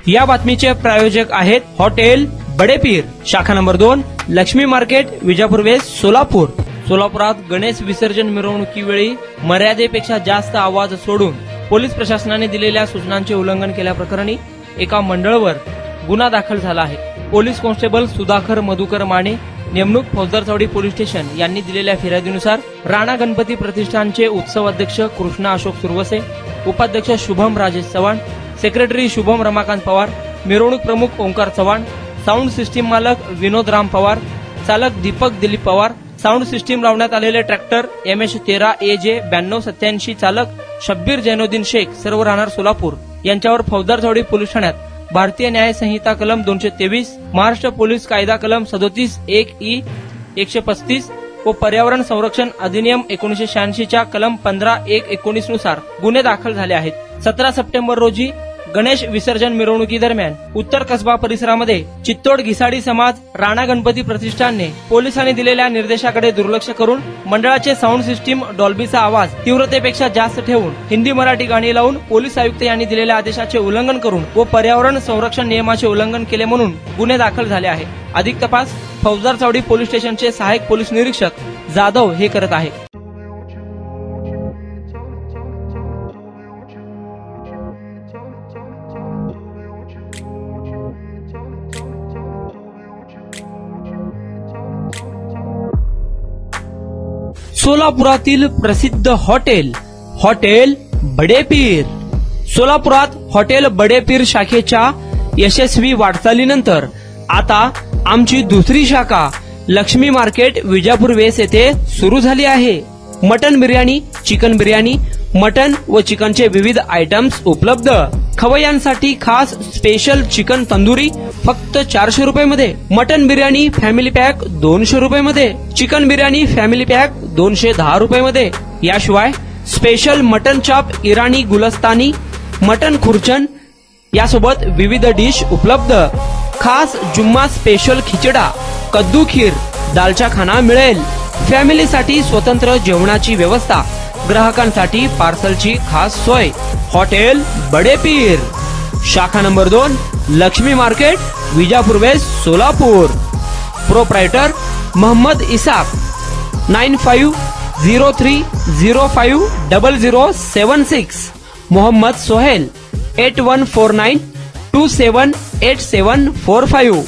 या बातमीचे प्रायोजक आहेत हॉटेल बडेपीर, शाखा number 2, Laxmi market, Vijapur west, Solapur. सोलापुरात गणेश विसर्जन मिरवणुकीवेळी मर्यादेपेक्षा जास्त आवाज सोडून पोलीस प्रशासनाने दिलेल्या सूचनांचे उल्लंघन केल्याप्रकरणी एका मंडळावर गुन्हा दाखल झाला आहे। पोलीस कॉन्स्टेबल सुधाकर मधुकर माने, नेमणूक फौजदार चौडी पोलीस स्टेशन यांनी दिलेल्या फिर्यादीनुसार राणा गणपती प्रतिष्ठानचे उत्सव अध्यक्ष कृष्णा अशोक सुरवसे, उपाध्यक्ष शुभम राजेश चव्हाण, सेक्रेटरी शुभम रमाकांत पवार, मिरवणूक प्रमुख ओंकार चव्हाण, साऊंड सिस्टीम मालक विनोद राम पवार, चालक दीपक दिलीप पवार, साऊंड सिस्टीम लावण्यात आलेले ट्रॅक्टर MH13 AJ 9287 चालक शब्बीर जैनुद्दीन शेख, सर्व राहणार सोलापूर, यांच्यावर फौजदार चौडी पोलीस ठाण्यात भारतीय न्याय संहिता कलम 223, महाराष्ट्र पोलीस कायदा कलम 37(1)(e) 135 व पर्यावरण संरक्षण अधिनियम 1986 च्या कलम 15(1)(19) नुसार गुन्हे दाखल झाले आहेत। 17 सप्टेंबर रोजी गणेश विसर्जन मिरवणुकी दरम्यान उत्तर कसबा परिसरामध्ये चित्तोड घिसाडी समाज राणा गणपती प्रतिष्ठानने पोलिसांनी दिलेल्या निर्देशाकडे दुर्लक्ष करून मंडळाचे साऊंड सिस्टीम डॉल्बीचा आवाज तीव्रतेपेक्षा जास्त ठेवून हिंदी मराठी गाणी लावून पोलीस आयुक्त यांनी दिलेल्या आदेशाचे उल्लंघन करून व पर्यावरण संरक्षण नियमाचे उल्लंघन केले म्हणून गुन्हे दाखल झाले आहे। अधिक तपास फौजदार चौडी पोलीस स्टेशनचे सहाय्यक पोलीस निरीक्षक जाधव हे करत आहेत। सोलापुरातील प्रसिद्ध हॉटेल बडेपीर। सोलापुरात हॉटेल बडेपीर शाखेच्या यशस्वी वाटचालीनंतर आता आमची दुसरी शाखा लक्ष्मी मार्केट, विजापूर वेस्ट येथे सुरू झाली आहे। Mutton biryani, chicken biryani, mutton व चिकनचे विविध आयटम्स उपलब्ध। खवय्यांसाठी खास स्पेशल चिकन तंदुरी फक्त 400 रुपये मध्ये, मटन बिर्याणी फॅमिली पॅक 200 रुपये मध्ये, चिकन बिर्याणी फॅमिली पॅक 210 रुपये मध्ये। याशिवाय स्पेशल मटन चॉप, इराणी गुलस्तानी, मटन खुर्चन यासोबत विविध डिश उपलब्ध। खास जुम्मा स्पेशल खिचडा, कद्दू खीर, दालचा खाना मिळेल। फॅमिलीसाठी स्वतंत्र जेवणाची व्यवस्था, ग्राहकांसाठी पार्सलची खास सोय। हॉटेल बडेपीर, शाखा number 2, Laxmi market, Vijapur west, Solapur. Proprietor Mohammad Isaq, 9503050076। Mohammad Sohail, 8149278745।